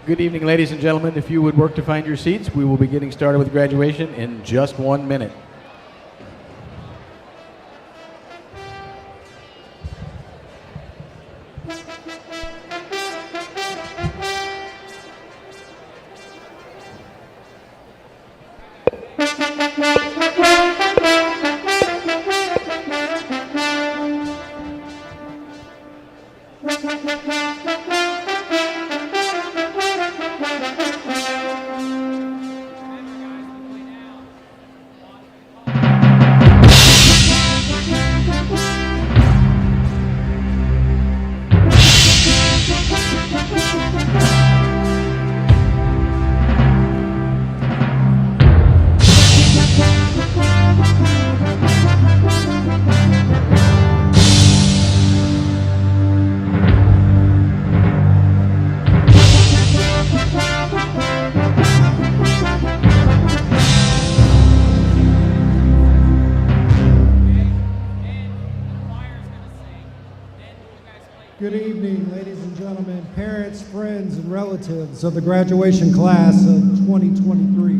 Good evening, ladies and gentlemen. If you would work to find your seats, we will be getting started with graduation in just 1 minute. Good evening, ladies and gentlemen, parents, friends, and relatives of the graduation class of 2023.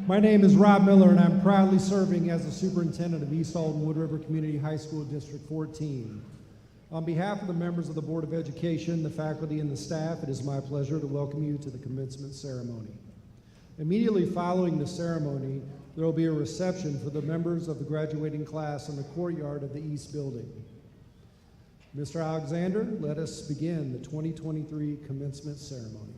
My name is Rob Miller, and I'm proudly serving as the superintendent of East Alton Wood River Community High School District 14. On behalf of the members of the Board of Education, the faculty, and the staff, it is my pleasure to welcome you to the commencement ceremony. Immediately following the ceremony, there will be a reception for the members of the graduating class in the courtyard of the East Building. Mr. Alexander, let us begin the 2023 commencement ceremony.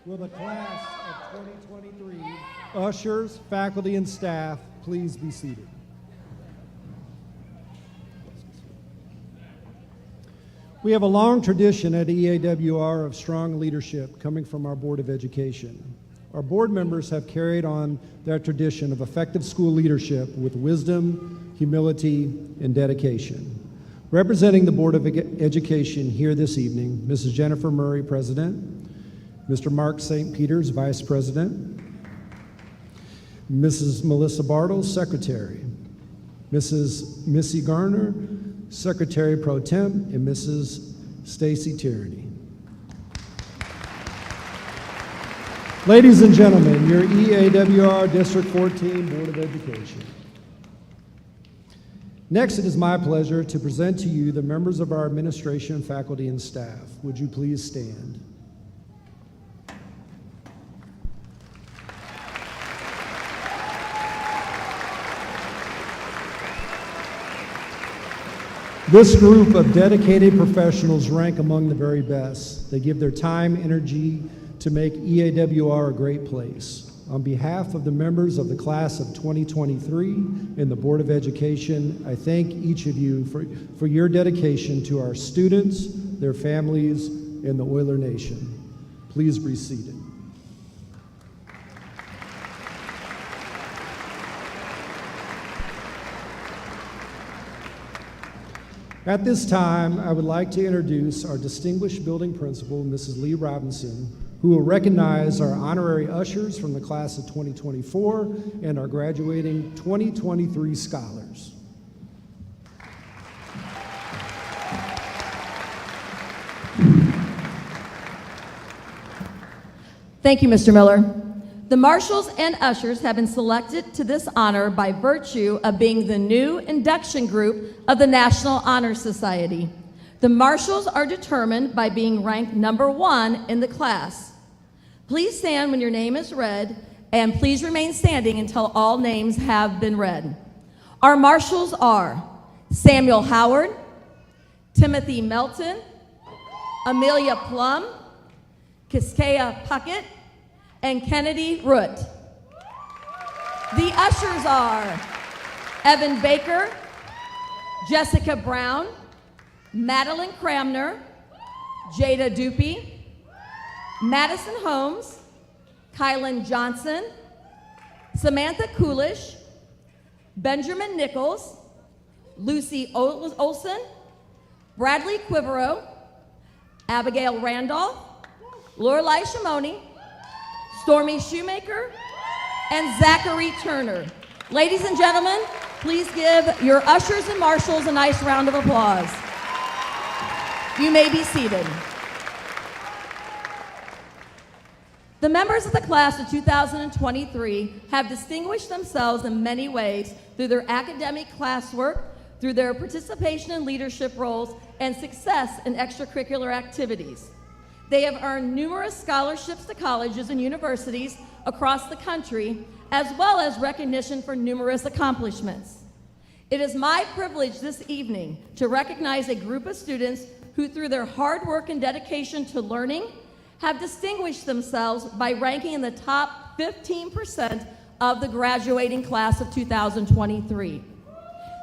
Will the class of 2023 ushers, faculty, and staff please be seated? We have a long tradition at EAWR of strong leadership coming from our Board of Education. Our board members have carried on that tradition of effective school leadership with wisdom, humility, and dedication. Representing the Board of Education here this evening, Mrs. Jennifer Murray, President, Mr. Mark St. Peters, Vice President, Mrs. Melissa Bartles, Secretary, Mrs. Missy Garner, Secretary Pro Tem, and Mrs. Stacy Tierney. Ladies and gentlemen, your EAWR District 14 Board of Education. Next, it is my pleasure to present to you the members of our administration, faculty, and staff. Would you please stand? This group of dedicated professionals rank among the very best. They give their time, energy to make EAWR a great place. On behalf of the members of the class of 2023 and the Board of Education, I thank each of you for your dedication to our students, their families, and the Oiler Nation. Please be seated. At this time, I would like to introduce our distinguished building principal, Mrs. Lee Robinson, who will recognize our honorary ushers from the class of 2024 and our graduating 2023 scholars. Thank you, Mr. Miller. The marshals and ushers have been selected to this honor by virtue of being the new induction group of the National Honor Society. The marshals are determined by being ranked number 1 in the class. Please stand when your name is read, and please remain standing until all names have been read. Our marshals are Samuel Howard, Timothy Melton, Amelia Plum, Kiskea Puckett, and Kennedy Root. The ushers are Evan Baker, Jessica Brown, Madeline Cramner, Jada Dupe, Madison Holmes, Kylan Johnson, Samantha Coolish, Benjamin Nichols, Lucy Olson, Bradley Quiverow, Abigail Randolph, Lorelei Shimoni, Stormy Shoemaker, and Zachary Turner. Ladies and gentlemen, please give your ushers and marshals a nice round of applause. You may be seated. The members of the class of 2023 have distinguished themselves in many ways through their academic classwork, through their participation in leadership roles, and success in extracurricular activities. They have earned numerous scholarships to colleges and universities across the country, as well as recognition for numerous accomplishments. It is my privilege this evening to recognize a group of students who, through their hard work and dedication to learning, have distinguished themselves by ranking in the top 15% of the graduating class of 2023.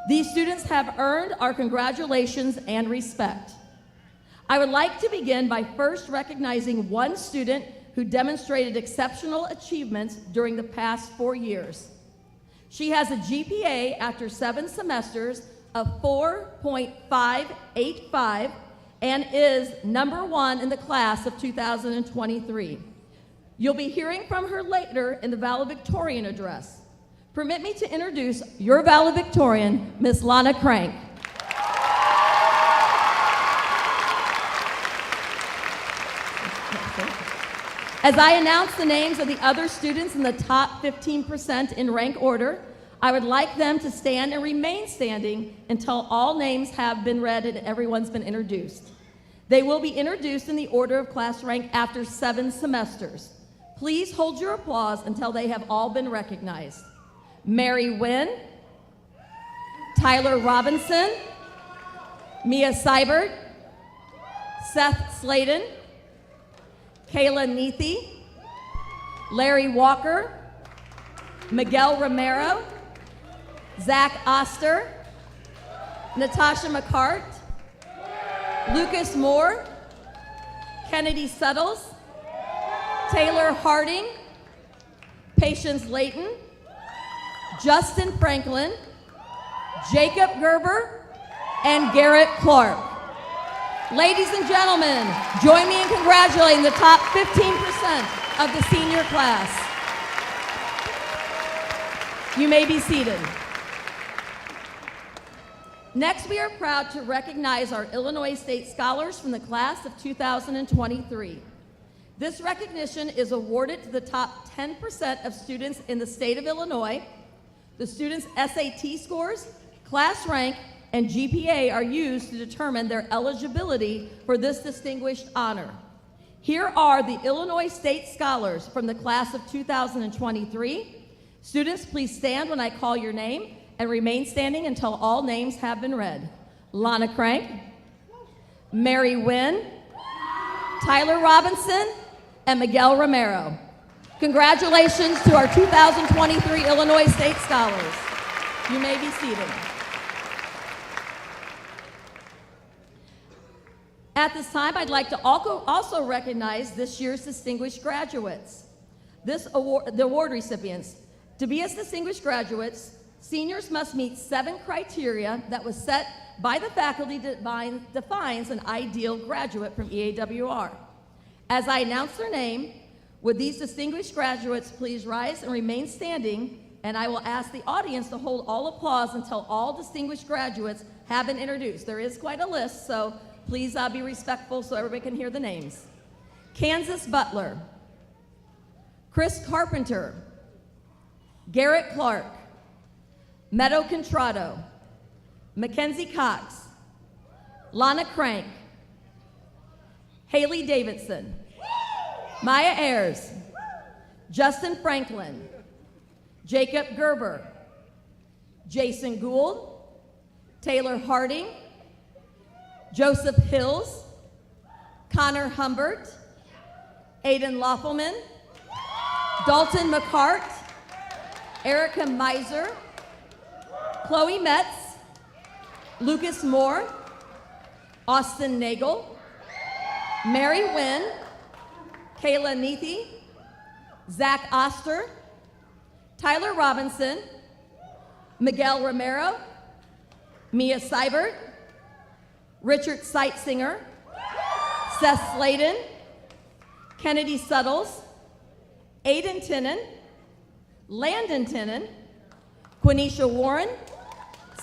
These students have earned our congratulations and respect. I would like to begin by first recognizing one student who demonstrated exceptional achievements during the past 4 years. She has a GPA after 7 semesters of 4.585 and is number 1 in the class of 2023. You'll be hearing from her later in the valedictorian address. Permit me to introduce your valedictorian, Miss Lana Crank. As I announce the names of the other students in the top 15% in rank order, I would like them to stand and remain standing until all names have been read and everyone's been introduced. They will be introduced in the order of class rank after 7 semesters. Please hold your applause until they have all been recognized. Mary Wynn, Tyler Robinson, Mia Seibert, Seth Sladen, Kayla Neathy, Larry Walker, Miguel Romero, Zach Oster, Natasha McCart, Lucas Moore, Kennedy Suttles, Taylor Harding, Patience Layton, Justin Franklin, Jacob Gerber, and Garrett Clark. Ladies and gentlemen, join me in congratulating the top 15% of the senior class. You may be seated. Next, we are proud to recognize our Illinois State Scholars from the class of 2023. This recognition is awarded to the top 10% of students in the state of Illinois. The students' SAT scores, class rank, and GPA are used to determine their eligibility for this distinguished honor. Here are the Illinois State Scholars from the class of 2023. Students, please stand when I call your name and remain standing until all names have been read. Lana Crank, Mary Wynn, Tyler Robinson, and Miguel Romero. Congratulations to our 2023 Illinois State Scholars. You may be seated. At this time, I'd like to also recognize this year's distinguished graduates. The award recipients. To be as distinguished graduates, seniors must meet 7 criteria that was set by the faculty defines an ideal graduate from EAWR. As I announce their name, would these distinguished graduates please rise and remain standing, and I will ask the audience to hold all applause until all distinguished graduates have been introduced. There is quite a list, so please be respectful so everybody can hear the names. Kansas Butler, Chris Carpenter, Garrett Clark, Meadow Contrado, Mackenzie Cox, Lana Crank, Haley Davidson, Maya Ayers, Justin Franklin, Jacob Gerber, Jason Gould, Taylor Harding, Joseph Hills, Connor Humbert, Aiden Loffelman, Dalton McCart, Erica Meiser, Chloe Metz, Lucas Moore, Austin Nagel, Mary Wynn, Kayla Neathy, Zach Oster, Tyler Robinson, Miguel Romero, Mia Seibert, Richard Seitsinger, Seth Sladen, Kennedy Suttles, Aiden Tinnen, Landon Tinnen, Quenisha Warren,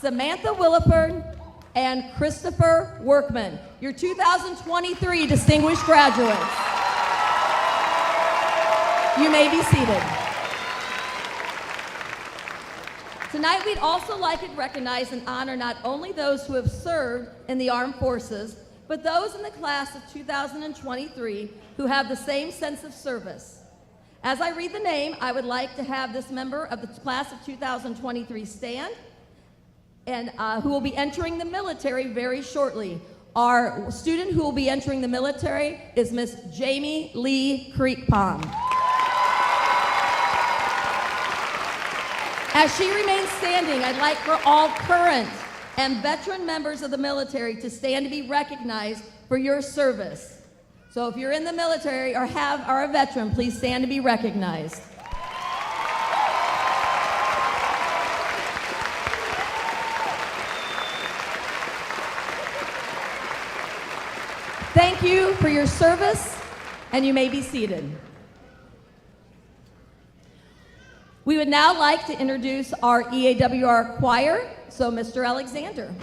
Samantha Williford, and Christopher Workman, your 2023 distinguished graduates. You may be seated. Tonight, we'd also like to recognize and honor not only those who have served in the armed forces, but those in the class of 2023 who have the same sense of service. As I read the name, I would like to have this member of the class of 2023 stand, and who will be entering the military very shortly. Our student who will be entering the military is Miss Jamie Lee Creekpalm. As she remains standing, I'd like for all current and veteran members of the military to stand to be recognized for your service. So if you're in the military or are a veteran, please stand to be recognized. Thank you for your service, and you may be seated. We would now like to introduce our EAWR choir, so Mr. Alexander.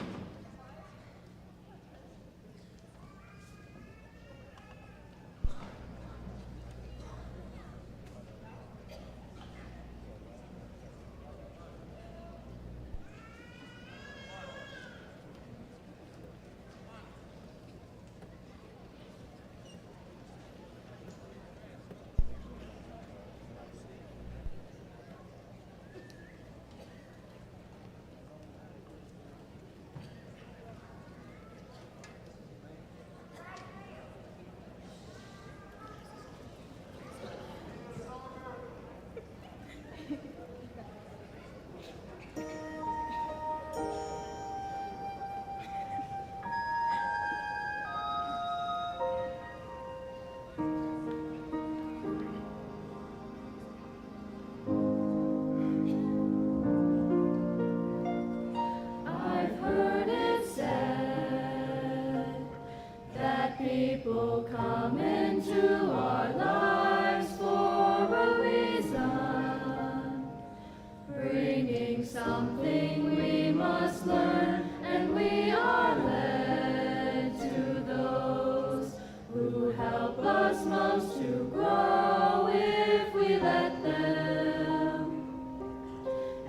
something we must learn, and we are led to those who help us most to grow if we let them,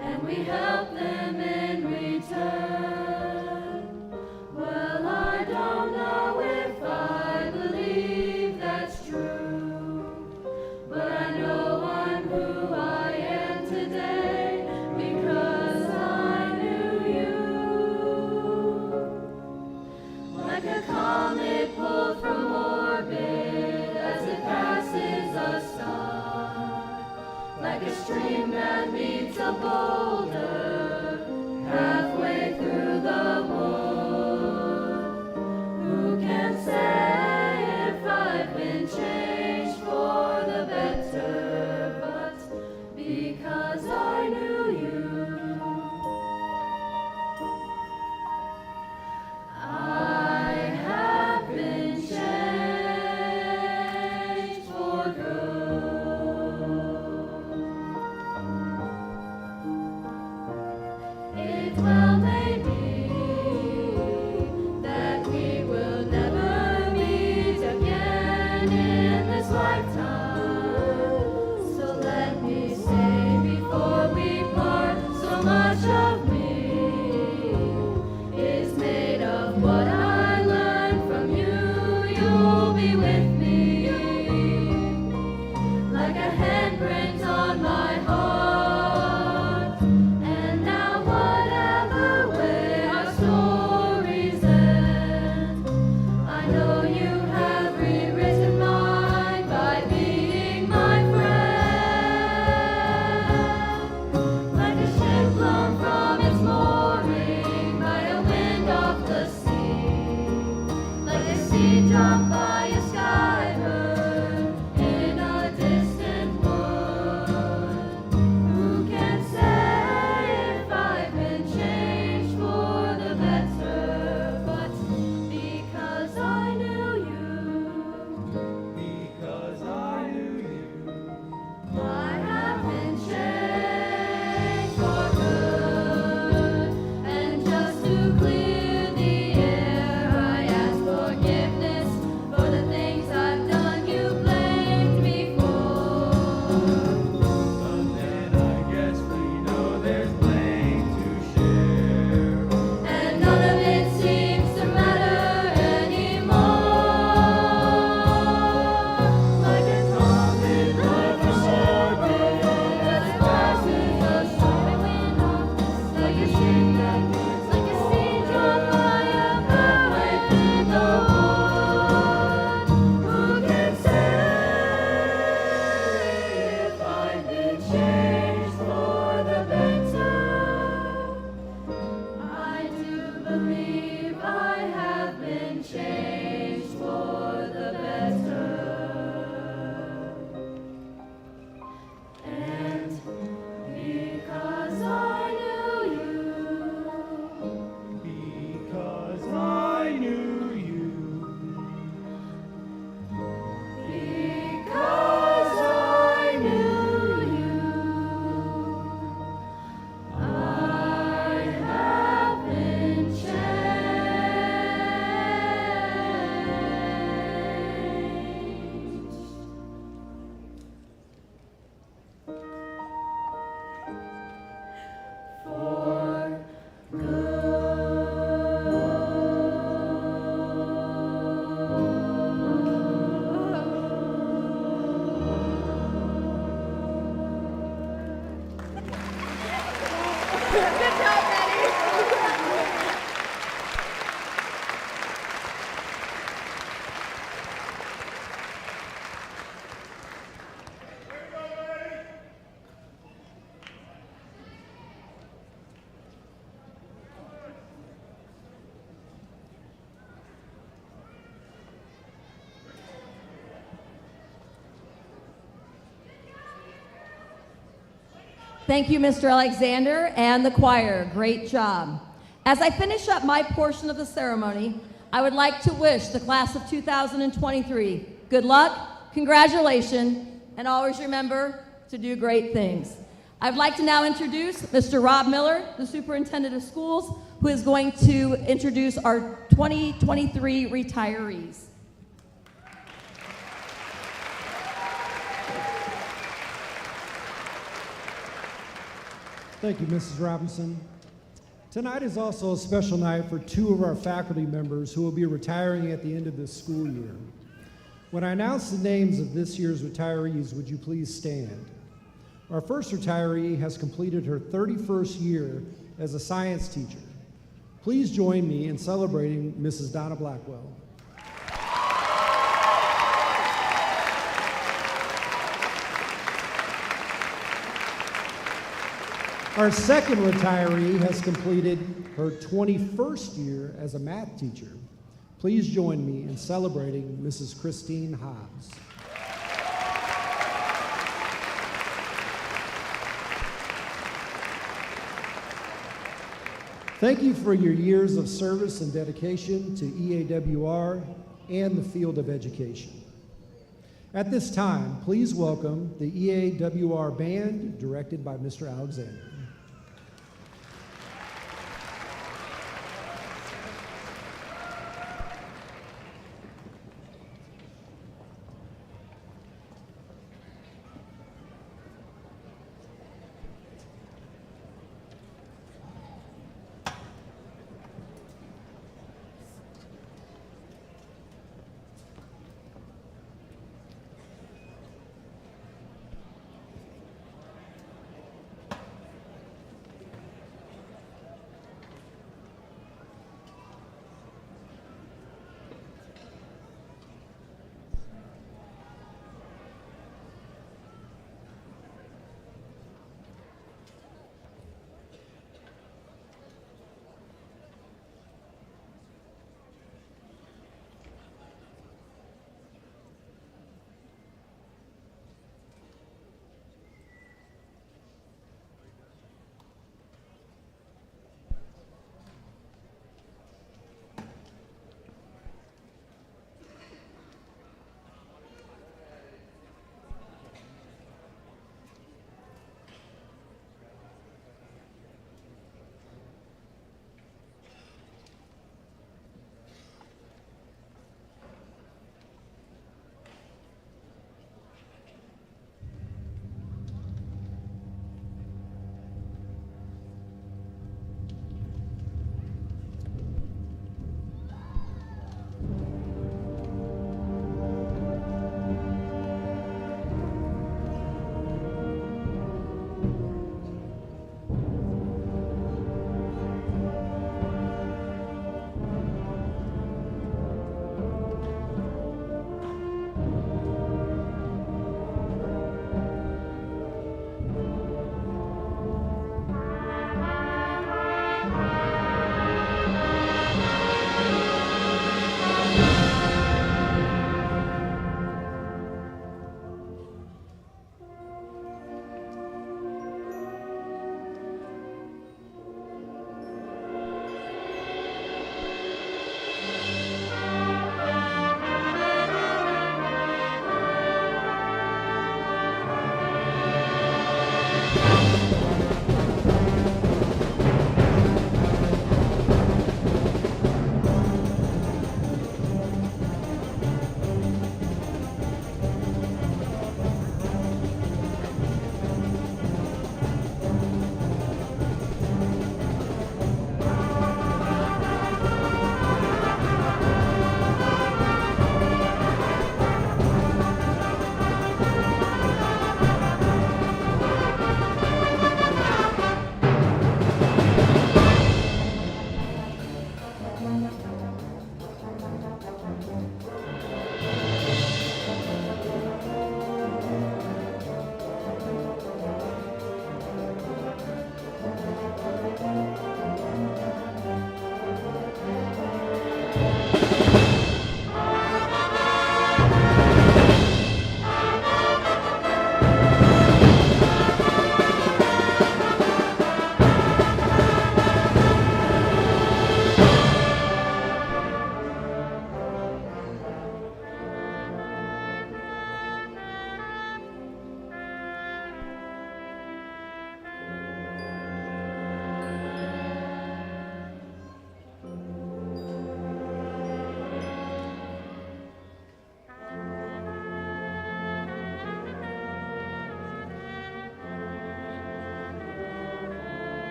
and we help them in return. Well, I don't know if I believe that's true, but I know I'm who I am today because I knew you. Like a comet pulled from orbit as it passes a star, like a stream that meets a boulder halfway through the wood. Who can say if I've been changed for the better, but because I knew you, I have been changed for good. It well may be that we will never meet again in this lifetime. So let me say before we part, so much of me is made of what I learned from you. You'll be with me like a handprint on my heart. And now whatever way our stories end, I know you have rewritten mine by being my friend. Like a ship blown from its mooring by a wind off the sea, like a seed dropped by a skybird in a distant wood. Who can say if I've been changed for the better, but because I knew you, Because I knew you. I have been changed for good. And just to clear the air, I ask forgiveness for the things I've done you blamed me for. But then I guess we know there's blame to share. And none of it seems to matter anymore. Like a comet like a orbit that passes a stormy wind off, like a stream that moves, like a seed dropped by a halfway through the wood. Who can say if I've been changed for the better? I do believe I have been changed for the better. And because I knew you, Because I knew you. because I knew you, I have been changed. For Thank you, Mr. Alexander and the choir. Great job. As I finish up my portion of the ceremony, I would like to wish the class of 2023 good luck, congratulations, and always remember to do great things. I'd like to now introduce Mr. Rob Miller, the Superintendent of Schools, who is going to introduce our 2023 retirees. Thank you, Mrs. Robinson. Tonight is also a special night for two of our faculty members who will be retiring at the end of this school year. When I announce the names of this year's retirees, would you please stand? Our first retiree has completed her 31st year as a science teacher. Please join me in celebrating Mrs. Donna Blackwell. Our second retiree has completed her 21st year as a math teacher. Please join me in celebrating Mrs. Christine Hobbs. Thank you for your years of service and dedication to EAWR and the field of education. At this time, please welcome the EAWR Band, directed by Mr. Alexander.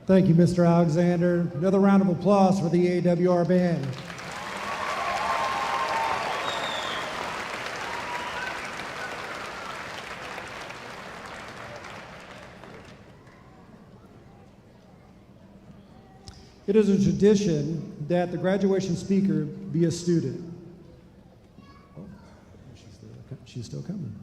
Thank you, Mr. Alexander. Another round of applause for the AWR band. It is a tradition that the graduation speaker be a student. Oh, she's still coming.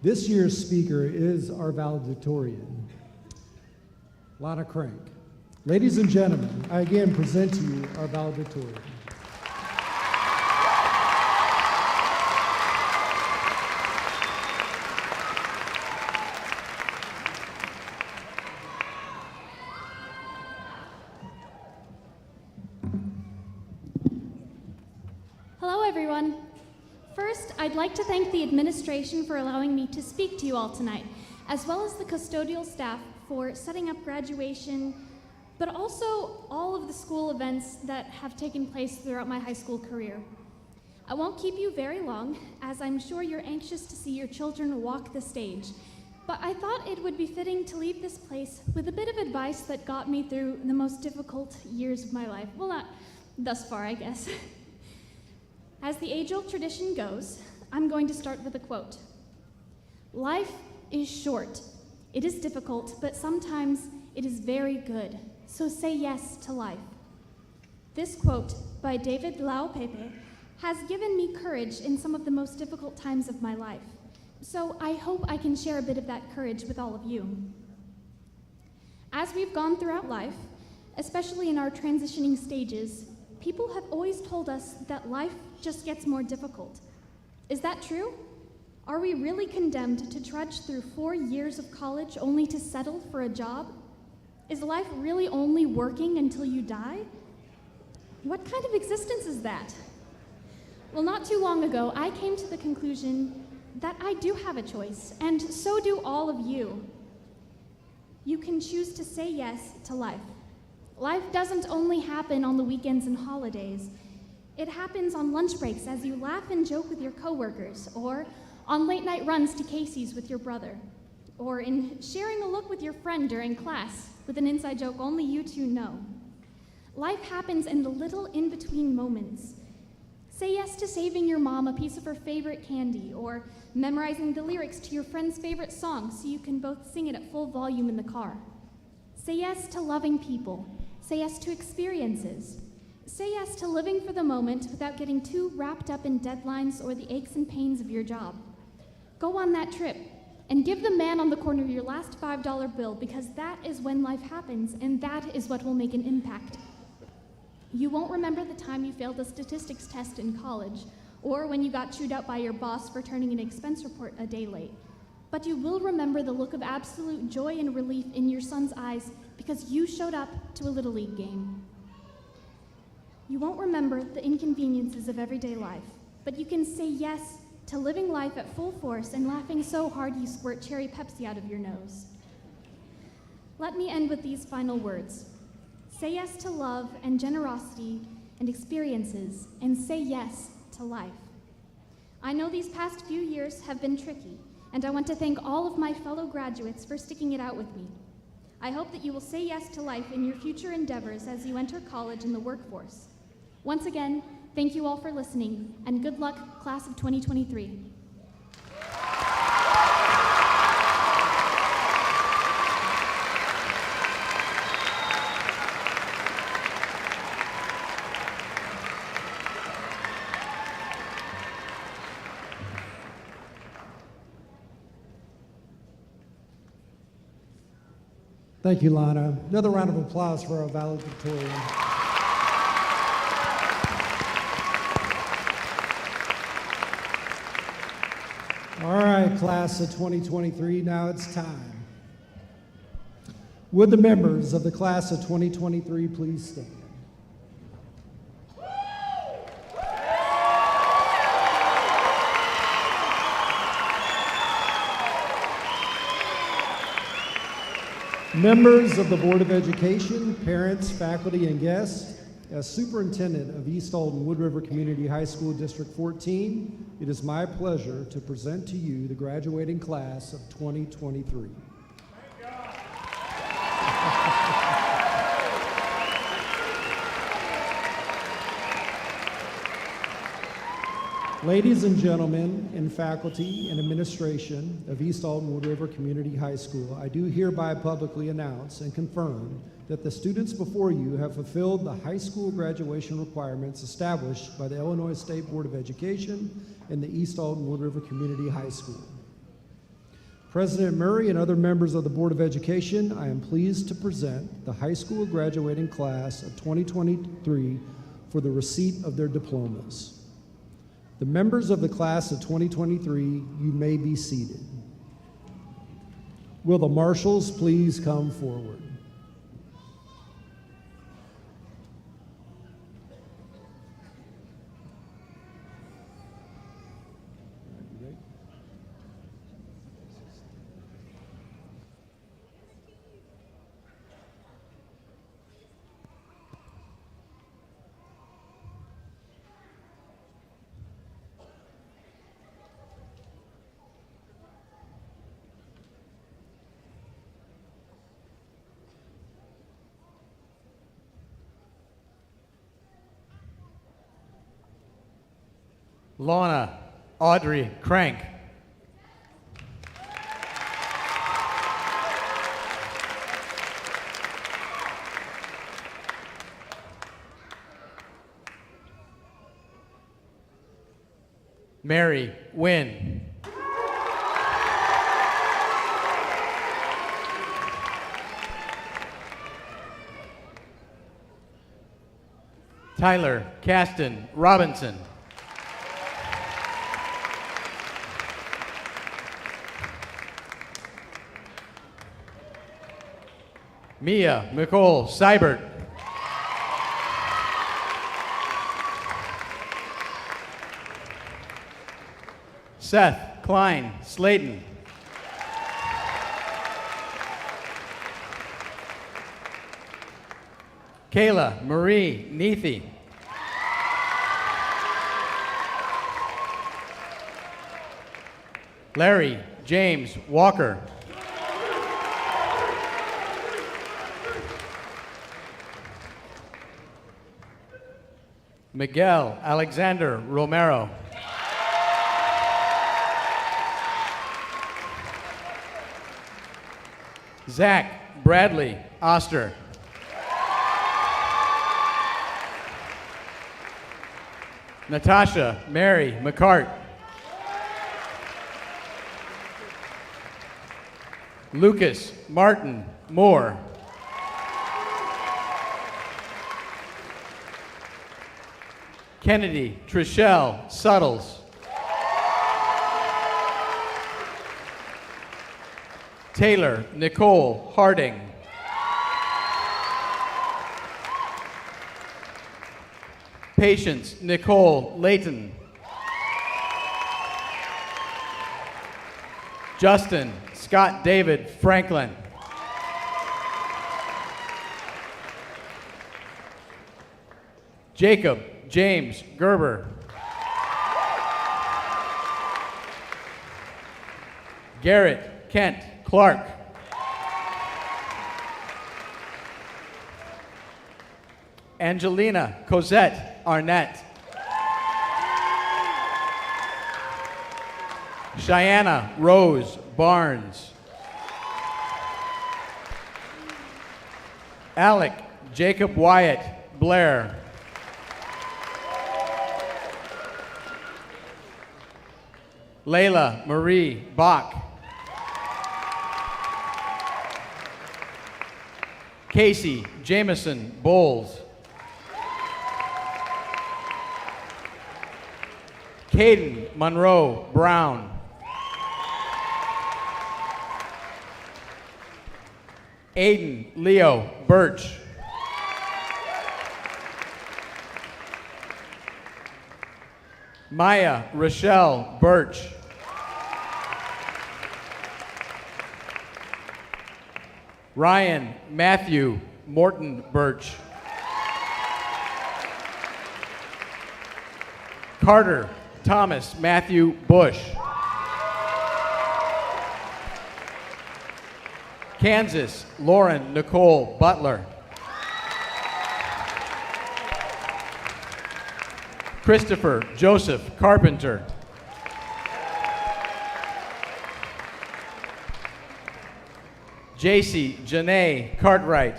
This year's speaker is our valedictorian, Lana Crank. Ladies and gentlemen, I again present to you our valedictorian. Hello, everyone. First, I'd like to thank the administration for allowing me to speak to you all tonight, as well as the custodial staff for setting up graduation, but also all of the school events that have taken place throughout my high school career. I won't keep you very long, as I'm sure you're anxious to see your children walk the stage, but I thought it would be fitting to leave this place with a bit of advice that got me through the most difficult years of my life. Well, not thus far, I guess. As the age-old tradition goes, I'm going to start with a quote. Life is short. It is difficult, but sometimes it is very good. So say yes to life. This quote by David Lau Pepe has given me courage in some of the most difficult times of my life. So I hope I can share a bit of that courage with all of you. As we've gone throughout life, especially in our transitioning stages, people have always told us that life just gets more difficult. Is that true? Are we really condemned to trudge through 4 years of college only to settle for a job? Is life really only working until you die? What kind of existence is that? Well, not too long ago, I came to the conclusion that I do have a choice, and so do all of you. You can choose to say yes to life. Life doesn't only happen on the weekends and holidays. It happens on lunch breaks as you laugh and joke with your coworkers, or on late night runs to Casey's with your brother, or in sharing a look with your friend during class with an inside joke only you two know. Life happens in the little in-between moments. Say yes to saving your mom a piece of her favorite candy, or memorizing the lyrics to your friend's favorite song so you can both sing it at full volume in the car. Say yes to loving people. Say yes to experiences. Say yes to living for the moment without getting too wrapped up in deadlines or the aches and pains of your job. Go on that trip and give the man on the corner your last $5 bill, because that is when life happens, and that is what will make an impact. You won't remember the time you failed a statistics test in college, or when you got chewed out by your boss for turning an expense report a day late. But you will remember the look of absolute joy and relief in your son's eyes because you showed up to a Little League game. You won't remember the inconveniences of everyday life, but you can say yes to living life at full force and laughing so hard you squirt cherry Pepsi out of your nose. Let me end with these final words. Say yes to love and generosity and experiences, and say yes to life. I know these past few years have been tricky, and I want to thank all of my fellow graduates for sticking it out with me. I hope that you will say yes to life in your future endeavors as you enter college and the workforce. Once again, thank you all for listening, and good luck, class of 2023. Thank you, Lana. Another round of applause for our valedictorian. All right, class of 2023, now it's time. Would the members of the class of 2023 please stand? Members of the Board of Education, parents, faculty, and guests, as superintendent of East Alton Wood River Community High School District 14, it is my pleasure to present to you the graduating class of 2023. Ladies and gentlemen, and faculty and administration of East Alton Wood River Community High School, I do hereby publicly announce and confirm that the students before you have fulfilled the high school graduation requirements established by the Illinois State Board of Education and the East Alton Wood River Community High School. President Murray and other members of the Board of Education, I am pleased to present the high school graduating class of 2023 for the receipt of their diplomas. The members of the class of 2023, you may be seated. Will the marshals please come forward? Lana Audrey Crank. Mary Wynn. Tyler Caston Robinson. Mia Nicole Seibert. Seth Klein Slayton. Kayla Marie Neathy. Larry James Walker. Miguel Alexander Romero. Zach Bradley Oster. Natasha Mary McCart. Lucas Martin Moore. Kennedy Trishelle Suttles. Taylor Nicole Harding. Patience Nicole Layton. Justin Scott David Franklin. Jacob James Gerber. Garrett Kent Clark. Angelina Cosette Arnett. Cheyenne Rose Barnes. Alec Jacob Wyatt Blair. Layla Marie Bach. Casey Jameson Bowles. Caden Monroe Brown. Aiden Leo Birch. Maya Rochelle Birch. Ryan Matthew Morton Birch. Carter Thomas Matthew Bush. Kansas Lauren Nicole Butler. Christopher Joseph Carpenter. JC Janae Cartwright.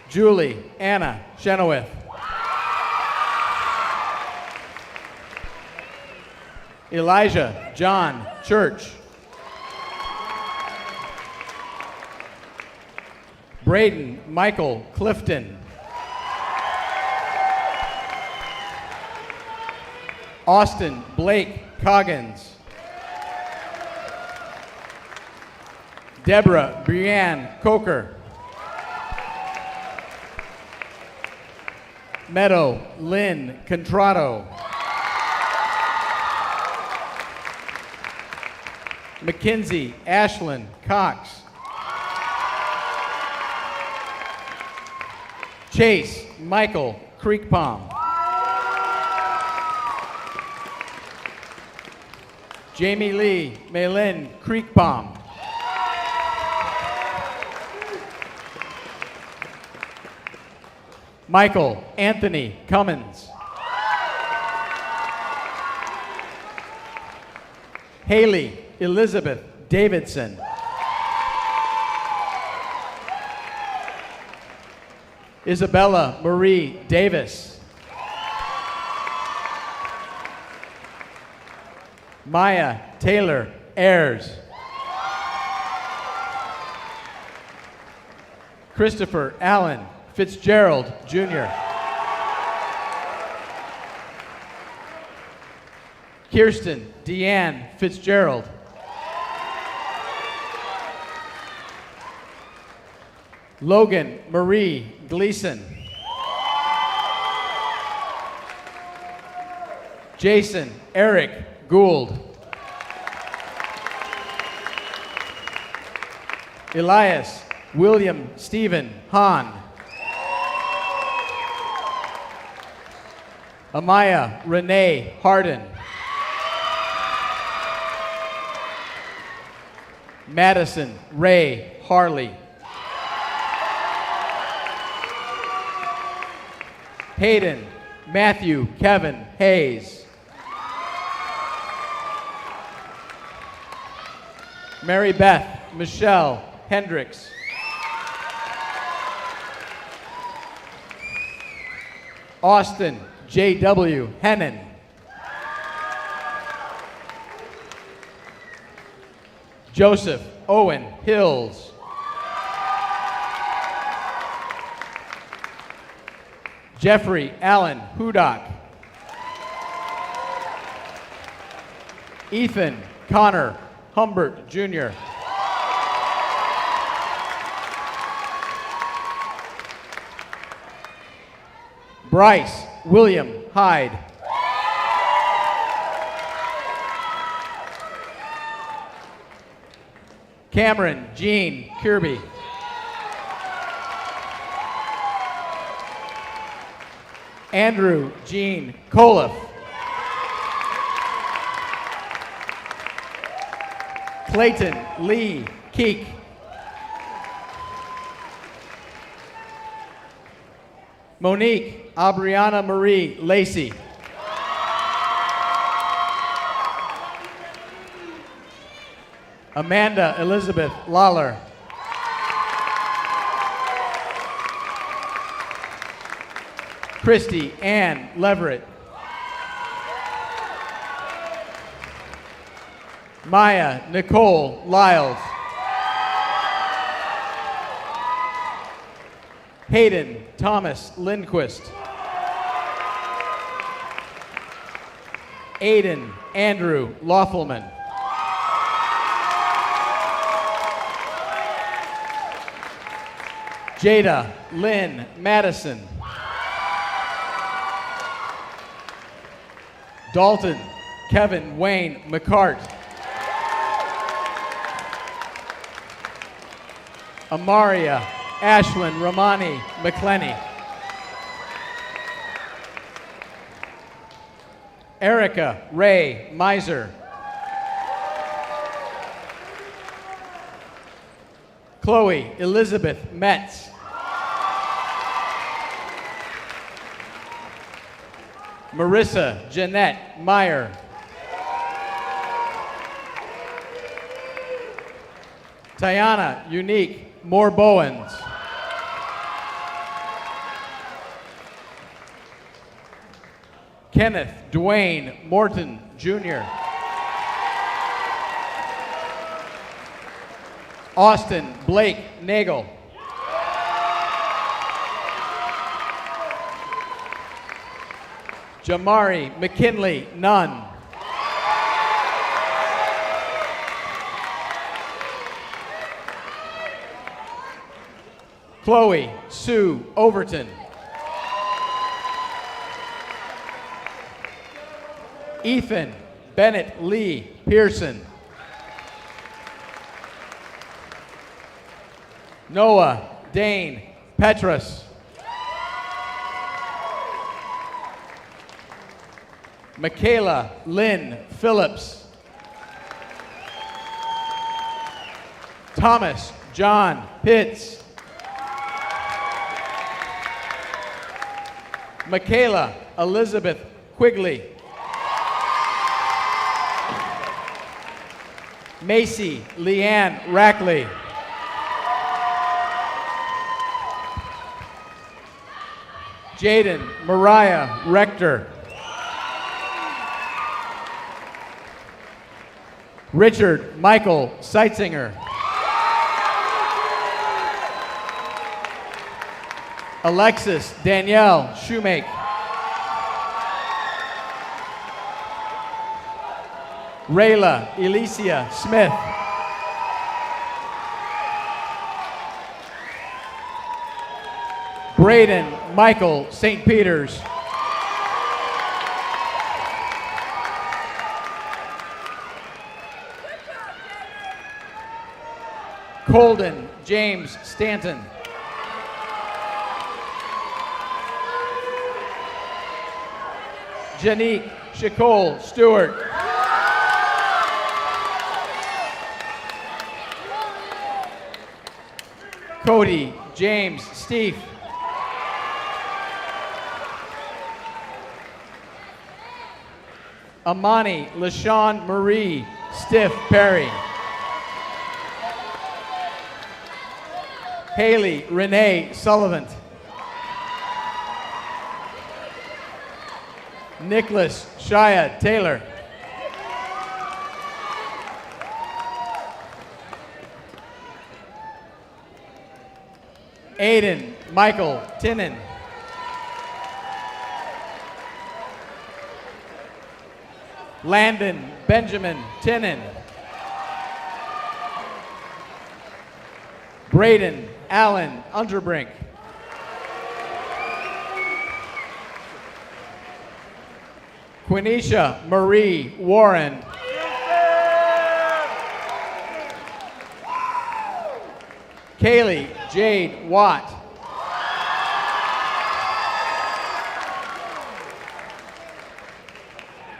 Julie Anna Chenoweth. Elijah John Church. Braden Michael Clifton. Austin Blake Coggins. Deborah Brianne Coker. Meadow Lynn Contrato. Mackenzie Ashlyn Cox. Chase Michael Creekpalm. Jamie Lee Maylin Creekpalm. Michael Anthony Cummins. Haley Elizabeth Davidson. Isabella Marie Davis. Maya Taylor Ayers. Christopher Allen Fitzgerald Jr. Kirsten Deanne Fitzgerald. Logan Marie Gleason. Jason Eric Gould. Elias William Stephen Hahn. Amaya Renee Harden. Madison Ray Harley. Hayden Matthew Kevin Hayes. Mary Beth Michelle Hendricks. Austin J.W. Hennon. Joseph Owen Hills. Jeffrey Allen Hudak. Ethan Connor Humbert Jr. Bryce William Hyde. Cameron Jean Kirby. Andrew Jean Coliff. Clayton Lee Keek. Monique Aubriana Marie Lacey. Amanda Elizabeth Lawler. Christy Ann Leverett. Maya Nicole Lyles. Hayden Thomas Lindquist. Aiden Andrew Loffelman. Jada Lynn Madison. Dalton Kevin Wayne McCart. Amaria Ashlyn Romani McClenny. Erica Ray Miser. Chloe Elizabeth Metz. Marissa Jeanette Meyer. Tiana Unique Moore Bowens. Kenneth Dwayne Morton Jr. Austin Blake Nagel. Jamari McKinley Nunn. Chloe Sue Overton. Ethan Bennett Lee Pearson. Noah Dane Petrus. Michaela Lynn Phillips. Thomas John Pitts. Michaela Elizabeth Quigley. Macy Leanne Rackley. Jaden Mariah Rector. Richard Michael Seitzinger. Alexis Danielle Shoemake. Rayla Elicia Smith. Braden Michael St. Peters. Colden James Stanton. Janique Shacole Stewart. Cody James Steve. Amani LaShawn Marie Stiff Perry. Haley Renee Sullivan. Nicholas Shia Taylor. Aiden Michael Tinnen. Landon Benjamin Tinnen. Braden Allen Underbrink. Quenisha Marie Warren. Kaylee Jade Watt.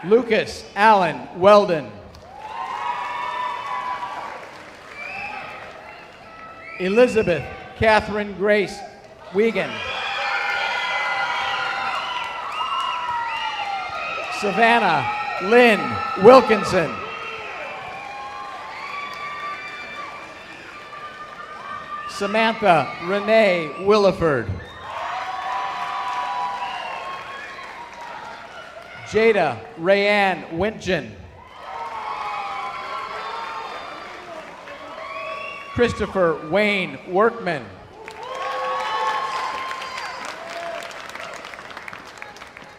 Lucas Allen Weldon. Elizabeth Catherine Grace Wiegand. Savannah Lynn Wilkinson. Samantha Renee Williford. Jada Rayanne Wintgen. Christopher Wayne Workman.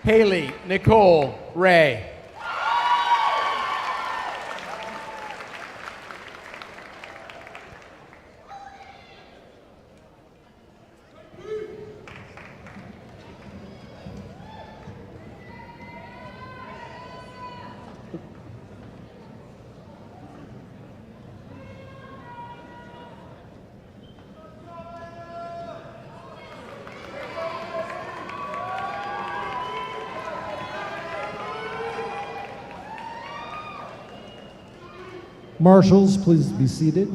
Haley Nicole Ray. Marshals, please be seated.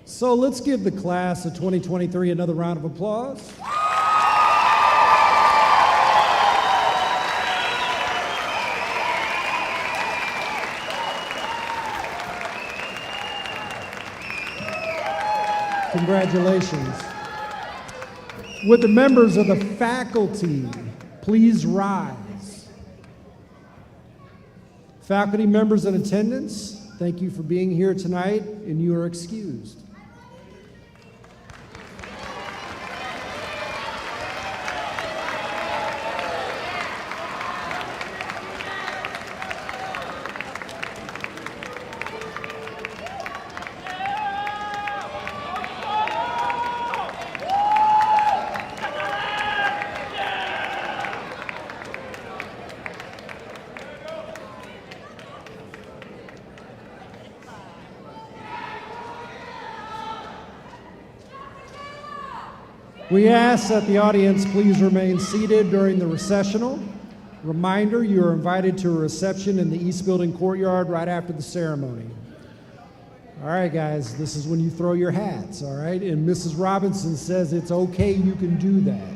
So let's give the class of 2023 another round of applause. Congratulations. Would the members of the faculty please rise? Faculty members in attendance, thank you for being here tonight, and you are excused. We ask that the audience please remain seated during the recessional. Reminder, you are invited to a reception in the East Building courtyard right after the ceremony. All right, guys, this is when you throw your hats, all right? And Mrs. Robinson says it's okay, you can do that.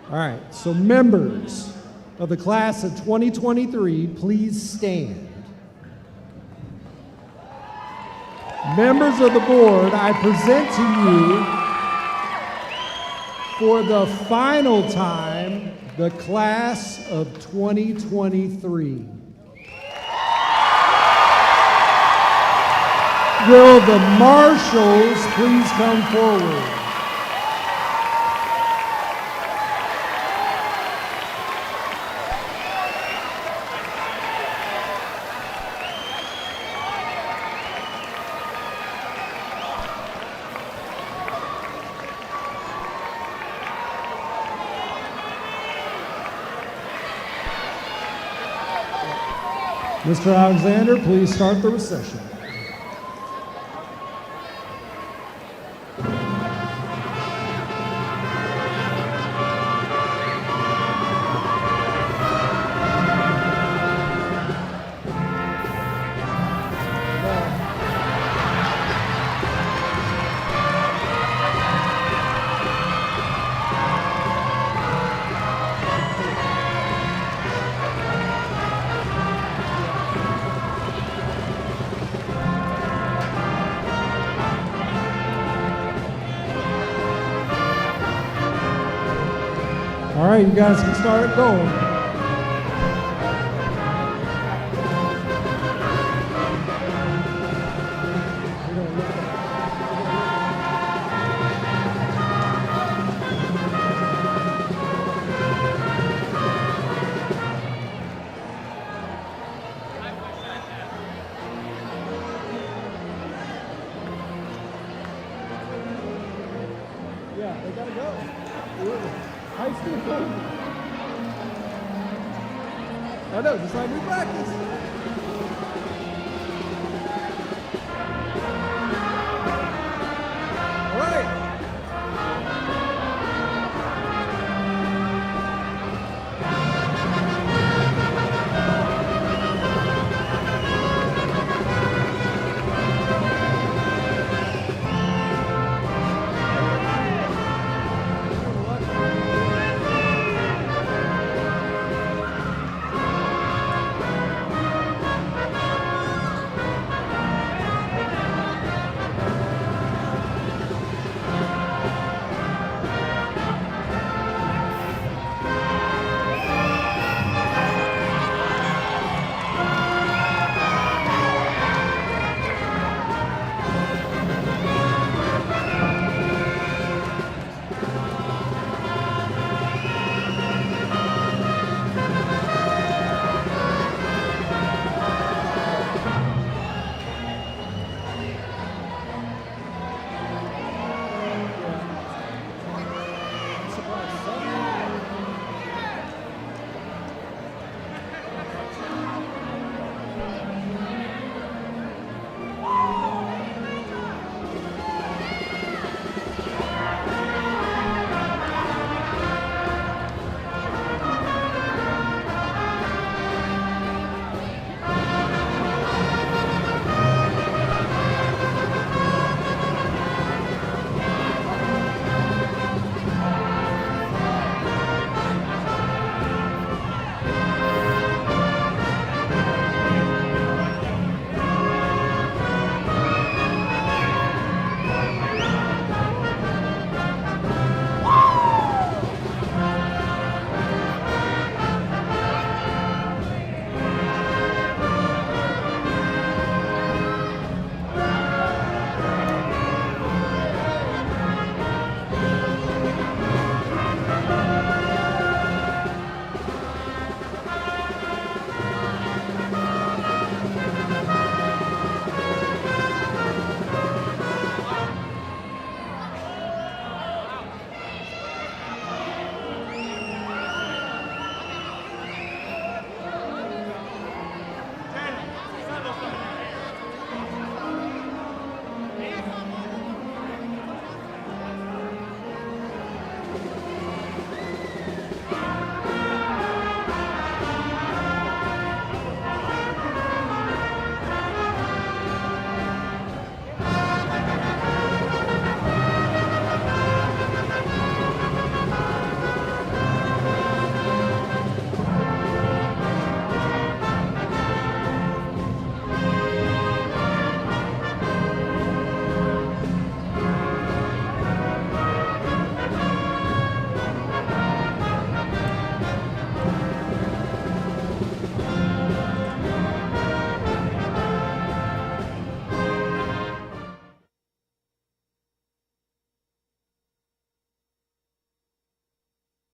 All right, so members of the class of 2023, please stand. Members of the board, I present to you for the final time, the class of 2023. Will the marshals please come forward? Mr. Alexander, please start the recession. All right, you guys can start going. Yeah, they gotta go. High school. I know, just like we practiced.